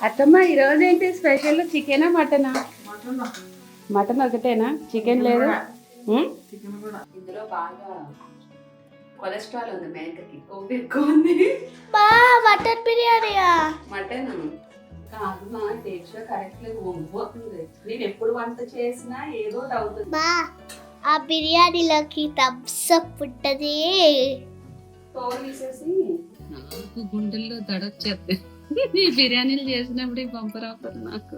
అత్తమ్మ ఈరోజు ఏంటి స్పెషల్? చికెనా మటనా? మటన్ ఒకటేనా, చికెన్ లేదు? ఇందులో బాగా కొలెస్ట్రాల్ ఉంది, మేకకి కొవ్వు ఎక్కువ ఉంది. మటన్ బిర్యానీయా? మటన్ కాదు మా టేస్ట్ కరెక్ట్ వంగిపోతుంది. నేను ఎప్పుడు వంట చేసినా ఏదో అవుతుంది. బా ఆ బిర్యానీలోకి థమ్స్ అప్ ఉంటది. తోలు తీసేసి నాకు గుండెల్లో దడొచ్చేది. ఈ బిర్యానీలు చేసినప్పుడు ఈ బంపర్ ఆఫర్ నాకు.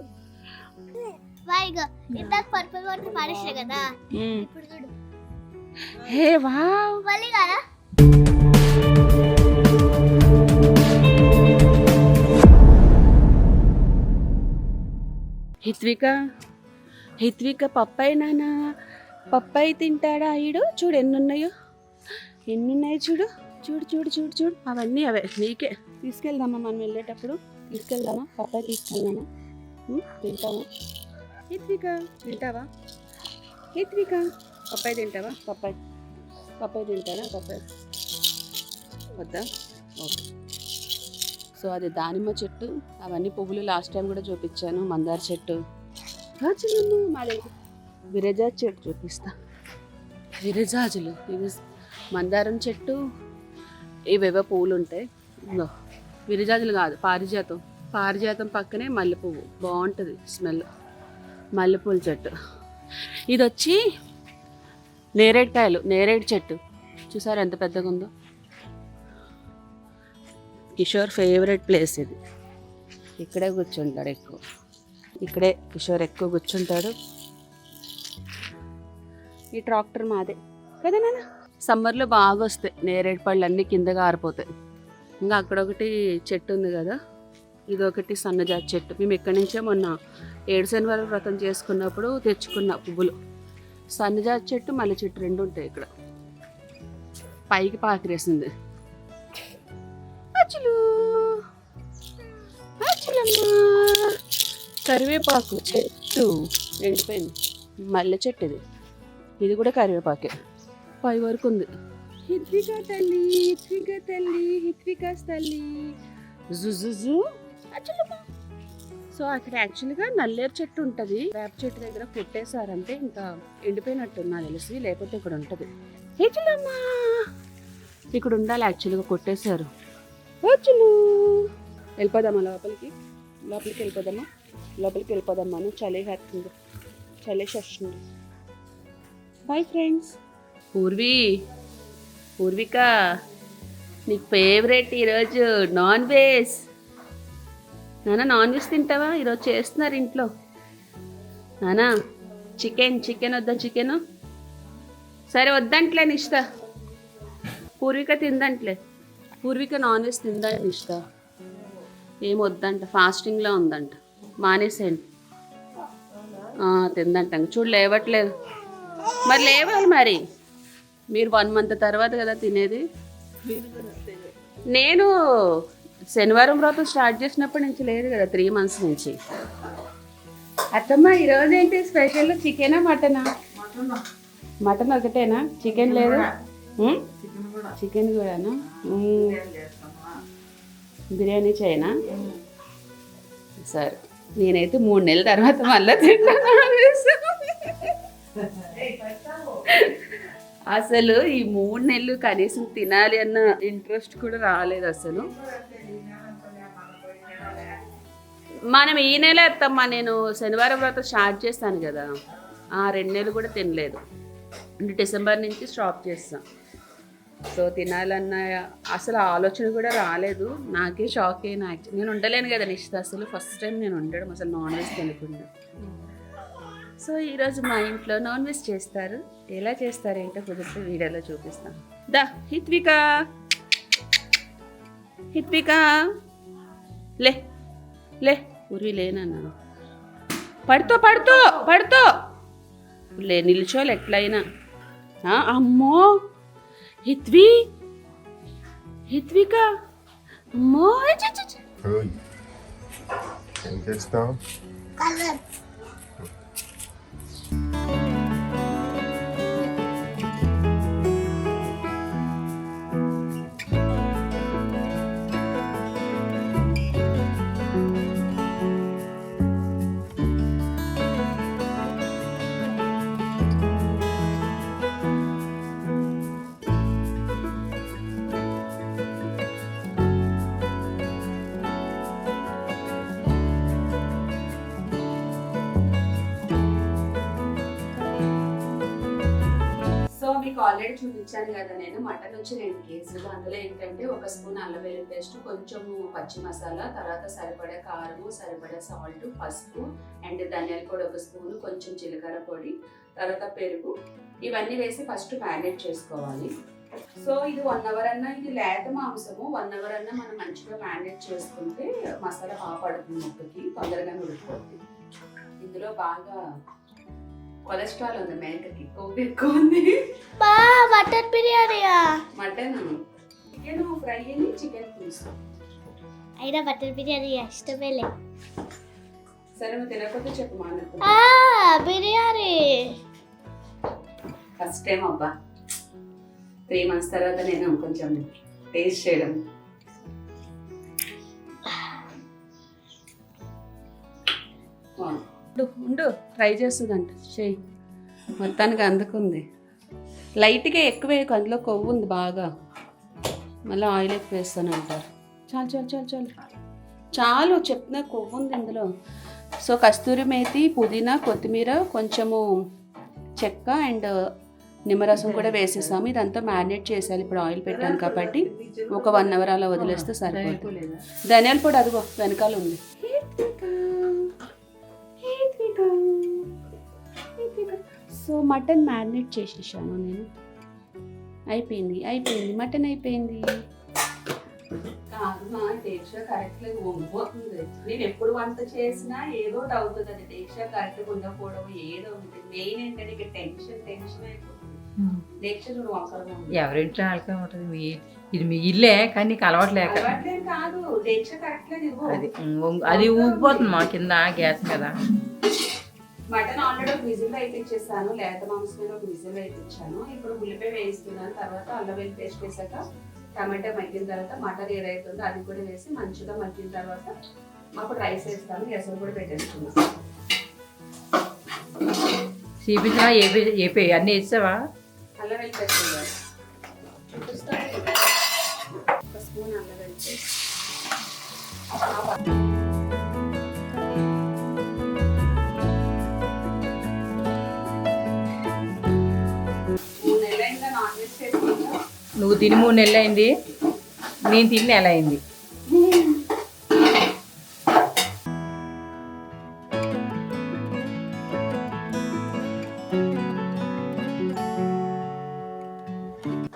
వైగా ఇందాక పర్పుల్ వాటర్ పాడేసా కదా, ఇప్పుడు చూడు. హే వావ్, మళ్ళీ కదా హిత్విక పప్పాయి నానా, పప్పాయి తింటాడా ఈడు? చూడు ఎన్నున్నాయో, ఎన్నున్నాయో చూడు చూడు చూడు చూడు చూడు. అవన్నీ అవే నీకే. తీసుకెళ్దామా మనం వెళ్ళేటప్పుడు? తీసుకెళ్దామా? పప్పాయి తీసుకెళ్దామా? తింటావా హిత్విక? తింటావా హిత్విక? పప్పాయి తింటావా? పప్పాయి తింటారా? పప్పాయి వద్దా? ఓకే. సో అది దానిమ్మ చెట్టు, అవన్నీ పువ్వులు లాస్ట్ టైం కూడా చూపించాను. మందార చెట్టు, మాది విరజా చెట్టు చూపిస్తా. విరజాజులు, ఇవి మందారం చెట్టు, ఇవేవో పువ్వులు ఉంటాయి. విరజాజులు కాదు, పారిజాతం. పారిజాతం పక్కనే మల్లెపువ్వు, బాగుంటుంది స్మెల్. మల్లెపూల చెట్టు. ఇది వచ్చి నేరేడుకాయలు, నేరేడు చెట్టు. చూసారు ఎంత పెద్దగా ఉందో? కిషోర్ ఫేవరెట్ ప్లేస్ ఇది. ఇక్కడే కూర్చుంటాడు ఎక్కువ. ఇక్కడే కిషోర్ ఎక్కువ కూర్చుంటాడు. ఈ ట్రాక్టర్ మాదే కదా నాన్న. సమ్మర్లో బాగా వస్తాయి నేరేడు పళ్ళు, అన్నీ కిందగా ఆరిపోతాయి. ఇంకా అక్కడ ఒకటి చెట్టు ఉంది కదా, ఇదొకటి సన్నజాతి చెట్టు. మేము ఇక్కడి నుంచే మొన్న 7 శనివారం వ్రతం చేసుకున్నప్పుడు తెచ్చుకున్న పువ్వులు. సన్నజాతి చెట్టు, మల్లె చెట్టు రెండు ఉంటాయి ఇక్కడ. పైకి పాకిరేసింది. కరివేపాకు చెట్టు ఎండిపోయింది. మల్లె చెట్టు ఇది, ఇది కూడా కరివేపాకే. పై వరకు ఉంది. హిత్విక తల్లి, హిత్విక తల్లి, హిత్వికాస్ తల్లి. జుజుజు. సో అక్కడ యాక్చువల్గా నల్లేరు చెట్టు ఉంటుంది. వేప చెట్టు దగ్గర కొట్టేశారంటే ఇంకా ఎండిపోయినట్టు నాకు తెలిసి, లేకపోతే ఇక్కడ ఉంటుంది. హేచులమ్మా ఇక్కడ ఉండాలి, యాక్చువల్గా కొట్టేశారు. వెళ్ళిపోదామా లోపలికి? లోపలికి వెళ్ళిపోదామా? లోపలికి వెళ్ళిపోదామా? చలి వేస్తుంది, చలి వస్తుంది. Bye friends. పూర్విక నీకు ఫేవరెట్ ఈరోజు నాన్ వెజ్. నాన్న నాన్ వెజ్ తింటావా? ఈరోజు చేస్తున్నారు ఇంట్లో. నానా చికెన్ వద్దా? చికెను సరే వద్దంట్లే నిష్ట. పూర్విక తిందంట్లే. పూర్విక నాన్ వెజ్ తిందంట నిష్ట. ఏం వద్దంట, ఫాస్టింగ్లో ఉందంట. మానేసేయండి. తిందంట. చూడు లేవట్లేదు. మరి లేవాలి మరి. మీరు 1 month తర్వాత కదా తినేది. నేను శనివారం వ్రతం స్టార్ట్ చేసినప్పటి నుంచి లేదు కదా, 3 months నుంచి. అత్తమ్మ ఈరోజు ఏంటి స్పెషల్? చికెనా మటనా? మటన్ ఒకటేనా, చికెన్ లేదు? చికెన్ కూడానా? బిర్యానీ చేయనా? సరే, నేనైతే 3 నెలల తర్వాత మళ్ళీ తింటాను. అసలు ఈ 3 నెలలు కనీసం తినాలి అన్న ఇంట్రెస్ట్ కూడా రాలేదు అసలు. మనం ఈ నెల ఎత్తమ్మా, నేను శనివారం వ్రతం స్టార్ట్ చేస్తాను కదా, 2 నెలలు కూడా తినలేదు. అంటే డిసెంబర్ నుంచి స్టాప్ చేస్తాను. సో తినాలన్న అసలు ఆలోచన కూడా రాలేదు. నాకే షాక్ అయినా. నేను ఉండలేను కదా నిశ్చిత, అసలు ఫస్ట్ టైం నేను ఉండడం అసలు నాన్ వెజ్ తినకుండా. సో ఈరోజు మా ఇంట్లో నాన్ వెజ్ చేస్తారు. ఎలా చేస్తారు ఏంటో కుదిరితే వీడియోలో చూపిస్తాను. దా హిత్విక, లే లే. ఊరి లేనన్నాను. పడుతో లే, నిల్చోలే ఎట్లయినా. అమ్మో హిత్విక అమ్మో. ఏం చేస్తావు? మీకు ఆల్రెడీ చూపించాను కదా నేను. మటన్ వచ్చి 2 కేజీలు. అందులో ఏంటంటే 1 స్పూన్ అల్లం వెల్లుల్లి పేస్ట్, కొంచెము పచ్చి మసాలా, తర్వాత సరిపడా కారము, సరిపడా సాల్ట్, పసుపు అండ్ ధనియాల పొడి 1 స్పూన్, కొంచెం జీలకర్ర పొడి, తర్వాత పెరుగు, ఇవన్నీ వేసి ఫస్ట్ మ్యారినేట్ చేసుకోవాలి. సో ఇది 1 అవర్ అన్నా, ఇది లేత మాంసము, 1 అవర్ అన్నా మనం మంచిగా మ్యారినేట్ చేసుకుంటే మసాలా బాగా పడుతుంది, ముక్కకి తొందరగా ఉడికిపోతుంది. ఇందులో బాగా కొలెస్ట్రాల్ ఉంది, మేకకి కొవ్వు ఎక్కువ ఉంది. మటన్ బిర్యానీయా? మటన్ చికెన్ ఫ్రై అని చికెన్ పులుసు. అయినా మటన్ బిర్యానీ ఇష్టమే లే. సరే నువ్వు తినకపోతే చెప్పు మా బిర్యానీ ఫస్ట్ టైం అబ్బా, 3 months తర్వాత నేను కొంచెం టేస్ట్ చేయడం. ఉండు ట్రై చేస్తుందంట, చెయ్యి. మొత్తానికి అందుకుంది. లైట్గా ఎక్కువ వేయకు, అందులో కొవ్వు ఉంది బాగా, మళ్ళీ ఆయిల్ ఎక్కువ వేస్తాను అంటారు. చాలు చాలు చాలు చాలు చాలు చెప్తున్నా, కొవ్వు ఉంది ఇందులో. సో కస్తూరి మేతి, పుదీనా, కొత్తిమీర, కొంచెము చెక్క అండ్ నిమ్మరసం కూడా వేసేసాము. ఇదంతా మ్యారినేట్ చేసేయాలి. ఇప్పుడు ఆయిల్ పెట్టాను కాబట్టి ఒక 1 అవర్ అలా వదిలేస్తే సరిపోతుంది. ధనియాల పొడి అదిగో వెనకాల ఉంది. సో మటన్ మ్యారినేట్ చేసేసాను నేను. అయిపోయింది మటన్ అయిపోయింది. కాదు మా దీక్ష కరెక్ట్ వంగిపోతుంది. నేను ఎప్పుడు వంట చేసినా ఏదో ఒకటి అవుతుంది. అది దీక్ష కరెక్ట్గా ఉండకపోవడం ఏదో ఒకటి. మెయిన్ ఏంటంటే ఇక టెన్షన్ అయిపోతుంది. దీక్ష చూడు వంకరగా ఉంది. ఎవరింటి వాళ్ళకే ఉంటుంది. ఇది మీ ఇల్లే కానీ నీకు అలవాటు లేక కాదు. దీక్ష కరెక్ట్ అది ఊగిపోతుంది మా కింద గ్యాస్ మీద. మటన్ ఆల్రెడీ ఒక విజిల్ వేయించేస్తాను. లేత మాంసం మీద ఒక విజిల్ వేయించాను. ఇప్పుడు ఉల్లిపాయ వేయిస్తున్నాను. తర్వాత అల్లం వెల్లుల్లి పేస్ట్ వేసాక టమాటా మగ్గిన తర్వాత మటన్ ఏదైతుందో అది కూడా వేసి మంచిగా మగ్గిన తర్వాత అప్పుడు రైస్ వేస్తాను. ఎసరు కూడా పెట్టేసుకున్నాను. చూపించినా ఏపీ అన్నీ వేసావా? అల్లం వెల్లుల్లి పేస్ట్ చూపిస్తాను. 1 స్పూన్ అల్లం వెల్లుల్లి పేస్ట్. 3 నెలలైందా నాన్ వెజ్ చేసుకుంటా? నువ్వు తిని 3 నెలలు అయింది, నేను తిని నెల అయింది.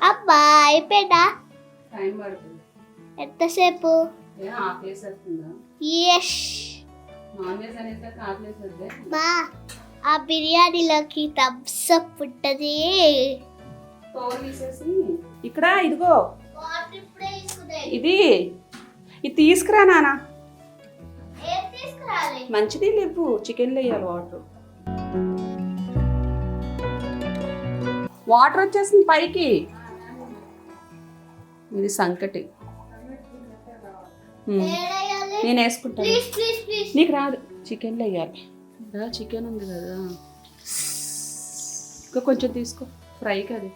అబ్బా అయిపోయిందా? టైం పడుతుంది. ఎంతసేపు? ఆకలేసేస్తుందా? ఎస్. నాన్ వెజ్ అనేది ఆకలేసేద్దే. బా ఆ బిర్యానీలోకి థమ్స్ అప్ ఉంటుంది. ఇక్కడ ఇదిగో ఇది తీసుకురా నాన్న. మంచిది లేవు, చికెన్లో వేయాలి వాటర్ వచ్చేసింది పైకి. ఇది సంకటి నేను వేసుకుంటాను. నీకు రాదు, చికెన్లో వేయాలి. చికెన్ ఉంది కదా, ఇంకా కొంచెం తీసుకో ఫ్రైకి. అది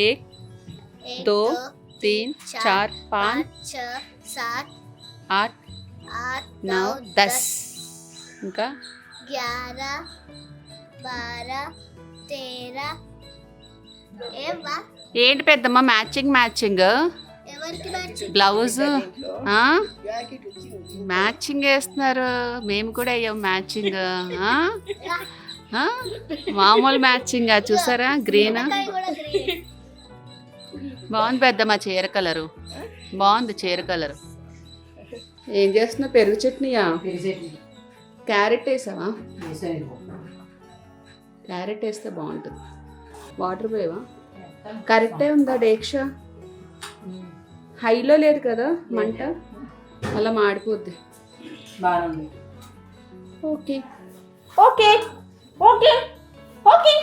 एक, 2, 3, 4, 5, 6, 7, 8, 9, 10. ఇంకా 11, 12, 13. ఏమ్మా ఏంటి పెద్దమ్మ మ్యాచింగ్ ఎవరికి మ్యాచింగ్? బ్లౌజ్ మ్యాచింగ్ వేస్తున్నారు. మేము కూడా అయ్యాం మ్యాచింగ్. మామూలు మ్యాచింగ్ చూసారా? గ్రీన్ బాగుంది పెద్దమ్మ. చీర కలరు బాగుంది. చీర కలరు. ఏం చేస్తున్నావు? పెరుగు చట్నీయా? క్యారెట్ వేసావా? క్యారెట్ వేస్తే బాగుంటుంది. వాటర్ పోయేవా? కరెక్టే ఉందా డేక్ష? హైలో లేదు కదా మంట, అలా మాడిపోద్ది. బాగుంది. ఓకే ఓకే ఓకే ఓకే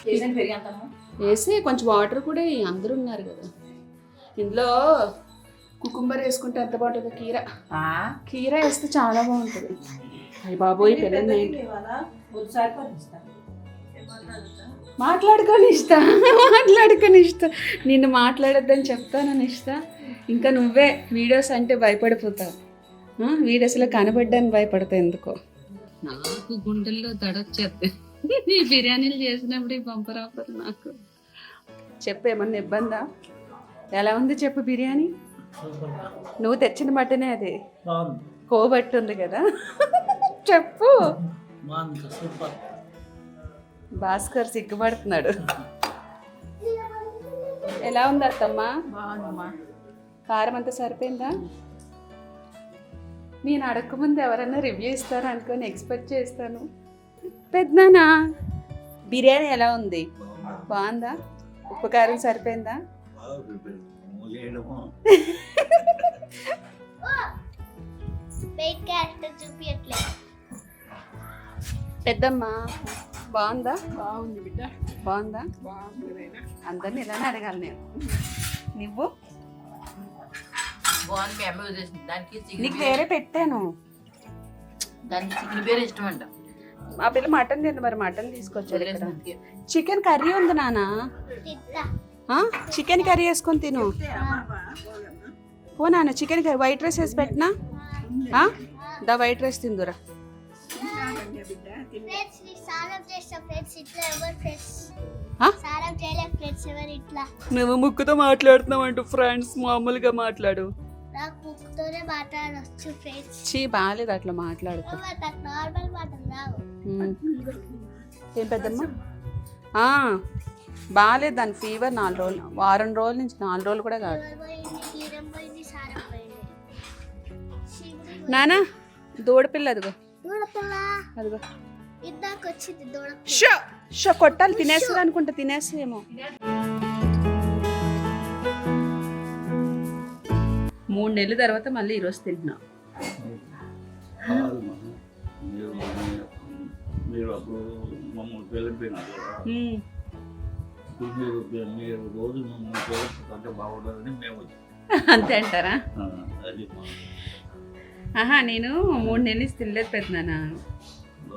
చేసాను పెరిగంతాము. వేసి కొంచెం వాటర్ కూడా వేయి, అందరూ ఉన్నారు కదా. ఇందులో కుకుంబర్ వేసుకుంటే ఎంత బాగుంటుందో. కీర వేస్తే చాలా బాగుంటుంది. అయ్య బాబోయ్ పిల్లలు మాట్లాడుకొని ఇస్తా నిన్ను మాట్లాడొద్దని చెప్తానని ఇస్తా. ఇంకా నువ్వే వీడియోస్ అంటే భయపడిపోతావు. వీడియోస్లో కనబడ్డానికి భయపడతావు ఎందుకో. నాకు గుండెల్లో దడొచ్చేది ఈ బిర్యానీలు చేసినప్పుడు ఈ బంపర్ ఆఫర్. నాకు చెప్పు, ఏమన్నా ఇబ్బందా? ఎలా ఉంది చెప్పు బిర్యానీ. నువ్వు తెచ్చిన మటనే అది కోబట్టి ఉంది కదా. చెప్పు. భాస్కర్ సిగ్గుపడుతున్నాడు. ఎలా ఉంది అత్తమ్మా? బాగుందమ్మా. కారం అంతా సరిపోయిందా? నేను అడగకముందు ఎవరన్నా రివ్యూ ఇస్తారా అనుకొని ఎక్స్పెక్ట్ చేస్తాను. పెద్దనా బిర్యానీ ఎలా ఉంది? బాగుందా? ఉప్పు కారం సరిపోయిందా? వెయిట్ క్యారెక్టర్ చూపియట్లేదు. పెద్దమ్మ బాగుందా? బాగుంది బిడ్డ. బాగుందా? బాగుంది. అందరిని ఇలానే అడగాలి నేను. నువ్వు బాగుంది. మీ అమ్మ చేసింది. దానికి నీకు వేరే పెట్టాను. దానికి చికెన్ పేరు ఇష్టం అంట. మా పిల్ల మటన్ తింది, మరి మటన్ తీసుకొచ్చారు. చికెన్ కర్రీ ఉంది నాన్న. చికెన్ కర్రీ వేసుకొని తిను. ఓ నాన్న చికెన్ కర్రీ వైట్ రైస్ వేసి పెట్టినా. దా వైట్ రైస్ తిందురా. నువ్వు ముక్కుతో మాట్లాడుతున్నావు అంటూ ఫ్రెండ్స్, మామూలుగా మాట్లాడు. చీ బాగాలేదు అట్లా మాట్లాడుకో. ఏం పెద్దమ్మా బాగాలేదు. దాని ఫీవర్ 4 రోజులు, వారం రోజుల నుంచి 4 రోజులు కూడా కాదు. నానా దూడపిల్ల అదిగో అదిగో షో షో కొట్టాలి. తినేస్తుంది అనుకుంటా. తినేసేమో. 3 నెలల తర్వాత మళ్ళీ ఈరోజు తింటున్నా. మీరు అప్పుడు మమ్మల్ని వెళ్ళిపోయినారు. మీరు రోజు మమ్మల్ని పేరెంట్స్ బాగుంటుందని మేము అంతే అంటారా? అది నేను 3 నెలలు తినలేదు పెద్దనా.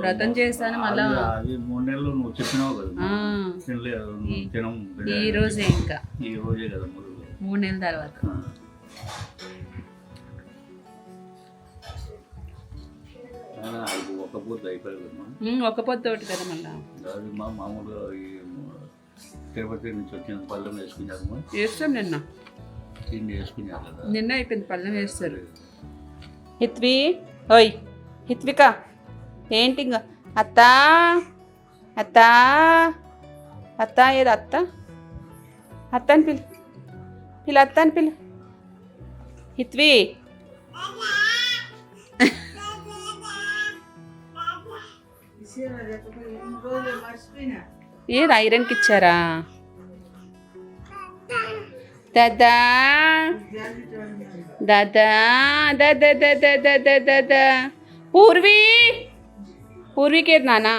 వ్రతం చేశాను మళ్ళా. అది 3 నెలలు నువ్వు చెప్పినావు కదా. తినలేదు. ఈ రోజే ఇంకా ఈ రోజే కదా 3 నెలల తర్వాత. ఒక పొద్దు అయిపోయింది. ఒక పొద్దు ఒకటి కదా మళ్ళా. అది మామూలుగా ఈ తిరుపతి నుంచి వచ్చిన పళ్ళెం వేసుకున్నాము. వేస్తాం నిన్న. తిండి వేసుకున్నారు కదా. నిన్న అయిపోయింది. పళ్ళెం వేస్తారు. హిత్వి ఓయ్ హిత్విక ఏంటి ఇంకా? అత్తా అత్తా అత్త ఏది అత్త? అత్త అని పిల్ల అత్త అని పిల్ల. హిత్వి ఏది ఐరన్కి ఇచ్చారా? దాదా దాదా దాదా దాదా దాదా పూర్వీకి ఏది నానా?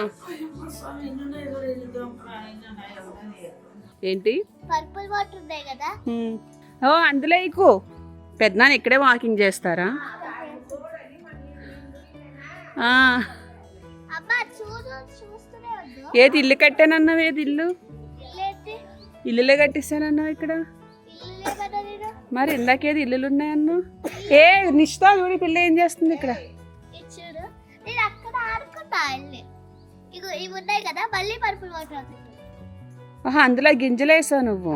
ఏంటి? పర్పుల్ వాటర్ ఉన్నాయి కదా. ఓ అందులో ఎక్కువ పెద్దనాన్న ఇక్కడే వాకింగ్ చేస్తారా? ఏది ఇల్లు కట్టానన్నావు? ఏది ఇల్లు? ఇల్లులే కట్టిస్తానన్నావు ఇక్కడ. మరి ఇందాకేది ఇల్లులు ఉన్నాయన్నా? ఏ నిష్ఠా చూడి పిల్ల ఏం చేస్తుంది ఇక్కడ? అందులో గింజలు వేసావు నువ్వు.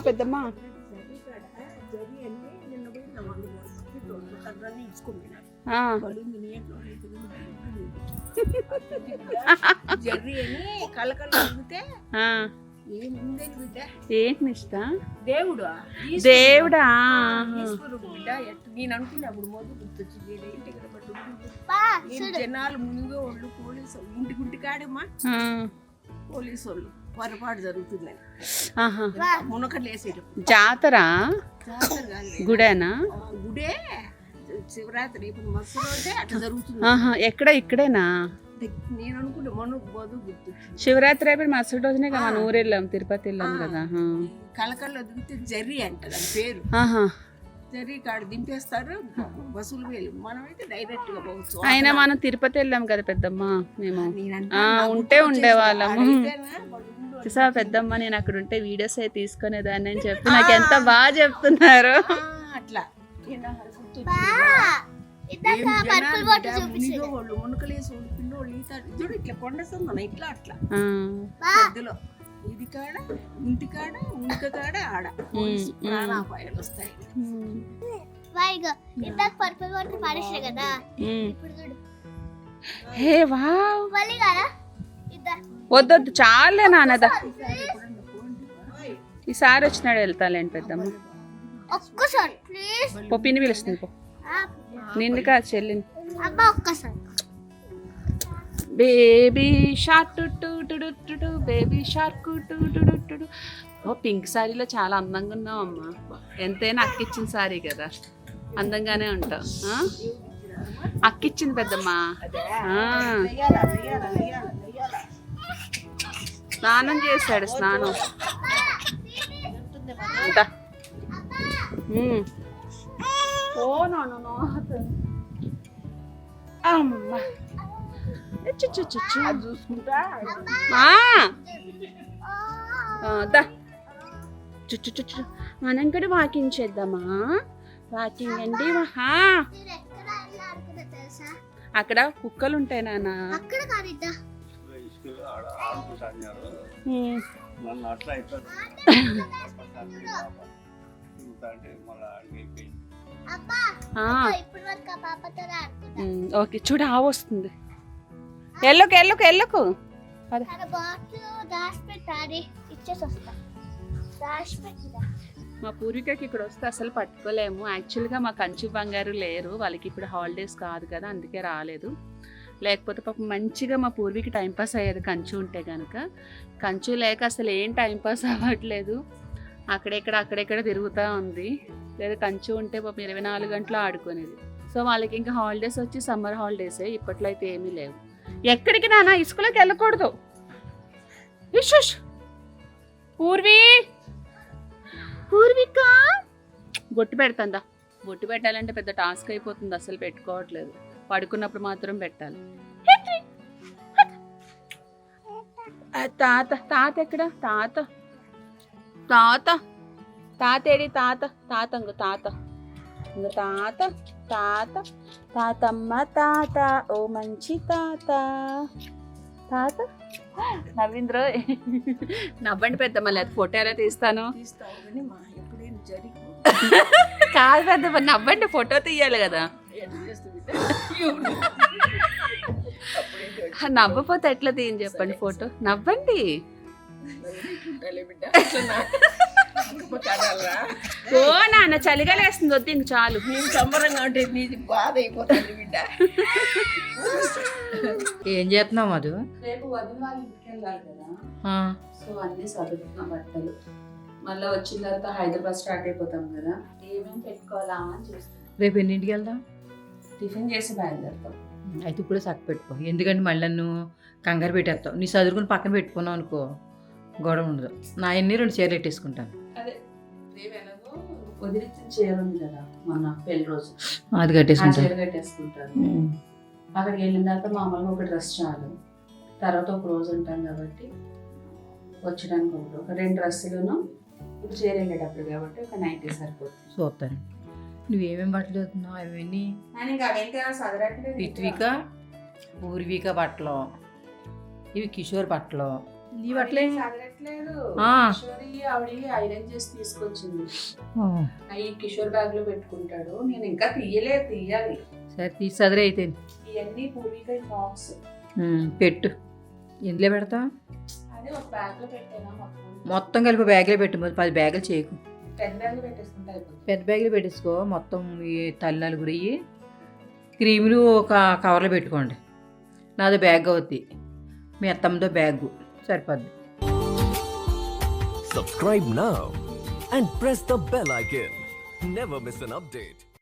పెద్దమ్మా ఏంటి నిష్ట? దేవుడా నేను అనుకున్నప్పుడు మొదలు గుర్తొచ్చింది. జనాలు ముందుగా వాళ్ళు పోలీసు ఇంటి కాడమ్మా పోలీసు వాళ్ళు పొరపాటు జరుగుతుందని ఆహా. మునకట్లు వేసేయడం జాతర జాతర కాదు, గుడేనా? గుడే శివరాత్రి ఇప్పుడు మస్తు రోజే అట్లా జరుగుతుంది. ఆహా. ఎక్కడ ఇక్కడేనా? నేను అనుకుంటే మనకు బోధు గుర్తు శివరాత్రి అయిపోయి మరుసటి రోజునే కదా మన ఊరు వెళ్ళాం, తిరుపతి వెళ్ళాం కదా. కలకల్లో దిగితే జర్రి అంట దాని పేరు. ఆహా. జర్రి కాడ దింపేస్తారు బస్సులు వేలు, మనమైతే డైరెక్ట్ గా పోవచ్చు. అయినా మనం తిరుపతి వెళ్ళాం కదా పెద్దమ్మ మేము. నేనంటే ఉంటే ఉండేవాళ్ళము. చూసా పెద్దమ్మ, నేను అక్కడ ఉంటే వీడియోస్ అయి తీసుకునేదాన్ని అని చెప్పి నాకు ఎంత బాగా చెప్తున్నారు. అట్లా ఇందాక పర్పుల్ వాటర్ చూపించాడు. వాళ్ళు మునకలేసి వాళ్ళు పిల్లోళ్ళు ఈతాడు చూడు, ఇట్లా కొండస్తుంది ఇట్లా అట్లా ఆ. మధ్యలో ఇది కాడ ఇంటి కాడ ఉనికి కాడ ఆడ ప్రాణాపాయాలు వస్తాయి. వైగా ఇందాక పర్పుల్ వాటర్ పాడేసాడు కదా, ఇప్పుడు చూడు. హే వావ్. మళ్ళీ కదా ఇద్దా వద్దొద్దు చాలే నాన్నదా. ఈసారి వచ్చినాడు వెళ్తాలేండి పెద్దమ్మ. ఒక్కసారి ప్లీజ్. పొప్పిని పిలుస్తుంది పో. నిన్ను కాదు చెల్లిని. అబ్బా ఒక్కసారి. Baby shark doo baby shark doo. ఓ పింక్ సారీలో చాలా అందంగా ఉన్నావు అమ్మా. ఎంతైనా అక్కిచ్చిన సారీ కదా, అందంగానే ఉంటావు. అక్కిచ్చింది పెద్దమ్మా. స్నానం చేశాడు, స్నానం. ఓ నో అమ్మా. చూసుకుంటా మనం కూడా వాకింగ్ చేద్దామా? వాకింగ్ అండి. అక్కడ కుక్కలు ఉంటాయి నాన్న. అక్కడ కాదిద్దా ఇసుకలో ఆడుకుంటారు. నన్ను అట్లా ఇట్లా అంటే మళ్ళీ అయిపోయింది. అబ్బా ఇప్పుడు వరకు ఆ పాపతో ఆడుకుంటా. ఓకే చూడు, ఆ వస్తుంది. ఎల్లకు తన బాక్స్ దాచి పెట్టాలి, ఇచ్చేసి వస్తా. దాచి పెట్టిదా మా పూర్వీకకి ఇక్కడ వస్తే అసలు పట్టుకోలేము. యాక్చువల్గా మా కంచి బంగారు లేరు, వాళ్ళకి ఇప్పుడు హాలిడేస్ కాదు కదా, అందుకే రాలేదు. లేకపోతే పాపం మంచిగా మా పూర్వీకి టైంపాస్ అయ్యేది కంచు ఉంటే కనుక. కంచు లేక అసలు ఏం టైంపాస్ అవ్వట్లేదు, అక్కడెక్కడ తిరుగుతూ ఉంది. లేదా కంచు ఉంటే పాపం 24 గంటలు ఆడుకునేది. సో వాళ్ళకి ఇంకా హాలిడేస్ వచ్చి సమ్మర్ హాలిడేసే, ఇప్పట్లో అయితే ఏమీ లేవు. ఎక్కడికి నాన్న, ఇసుకలోకి వెళ్ళకూడదు. ఇషుష్ పూర్విక బొట్టు పెడతాందా? బొట్టు పెట్టాలంటే పెద్ద టాస్క్ అయిపోతుంది, అసలు పెట్టుకోవట్లేదు. పడుకున్నప్పుడు మాత్రం పెట్టాలి. తాత ఎక్కడ? తాతేడి తాతమ్మ తాత, ఓ మంచి తాత. నవీంద్ర నవ్వండి పెద్దమ్మ, లేదు ఫోటో ఎలా తీస్తాను? తీస్తావు కానీ మా ఎప్పుడైనా జరిగి కాదు పెద్దమ్మ, నవ్వండి, ఫోటో తీయాలి కదా. నవ్వపోతే ఎట్లా తీయని చెప్పండి ఫోటో. నవ్వండి. ఓ నాన్న చలిగా లేస్తుంది, వద్దు ఇంక చాలు. నేను సంబరంగా ఉంటే నీది బాధ అయిపోతుంది బిడ్డ. ఏం చేస్తున్నావు మధు? రేపు వదిన వాళ్ళ ఇంటికి వెళ్ళాలి కదా, సో అన్నీ చదువుతున్నా బట్టలు. మళ్ళీ వచ్చిన తర్వాత హైదరాబాద్ స్టార్ట్ అయిపోతాం కదా, ఏమేమి పెట్టుకోవాలా అని చూస్తాం. రేపు ఎన్నింటికి వెళ్దాం? టిఫిన్ చేసి బయలుదేరుతాం. అయితే ఇప్పుడే చక్క పెట్టుకో, ఎందుకంటే మళ్ళీ నన్ను కంగారు పెట్టేస్తావు. నీ చదువుకుని పక్కన పెట్టుకున్నావు అనుకో గొడవ ఉండదు. నా ఎన్ని 2 చీరలు పెట్టేసుకుంటాను. అదే రేపు ఎలాగో వదిలిచ్చిన చీర ఉంది కదా మన పెళ్లి రోజు, అది కట్టేసుకుంటాను. కట్టేసుకుంటాను. అక్కడికి వెళ్ళిన తర్వాత మామూలుగా ఒక డ్రెస్ చాలు, తర్వాత ఒక రోజు ఉంటాం కాబట్టి వచ్చడానికి ఒక 2 డ్రెస్సులను, ఇప్పుడు చీర వెళ్ళేటప్పుడు కాబట్టి ఒక నైటీ సరిపోతుంది. చూస్తాను. నువ్వేమేమి బట్టలు చదువుతున్నావు? అవన్నీ రిత్విక పూర్విక బట్టలు, ఇవి కిషోర్ బట్టలు. ఈ బట్టలే ఐరన్ చేసి తీసుకొచ్చింది, అవి కిషోర్ బ్యాగ్ లో పెట్టుకుంటాడు. నేను ఇంకా తీయాలి. సరే తీసి చదిరే అయితే. ఇవన్నీ పూర్విక ఫ్రాక్స్ పెట్టు. ఎందులో పెడతా? అదే ఒక బ్యాగ్ లో పెట్టాను. మొత్తం కలిపి బ్యాగ్లో పెట్టు, 10 బ్యాగులు చేయకు. పెద్ద బ్యాగ్ పెట్టేసుకుంటా అయిపోతుంది. పెద్ద బ్యాగ్లో పెట్టేసుకో. మొత్తం ఈ తల్లి నలుగురు క్రీములు ఒక కవర్లో పెట్టుకోండి. నాదో బ్యాగ్ అవుద్ది, మీ అత్తమ్మతో బ్యాగు సరిపోద్ది. Subscribe now and press the bell icon. Never miss an update.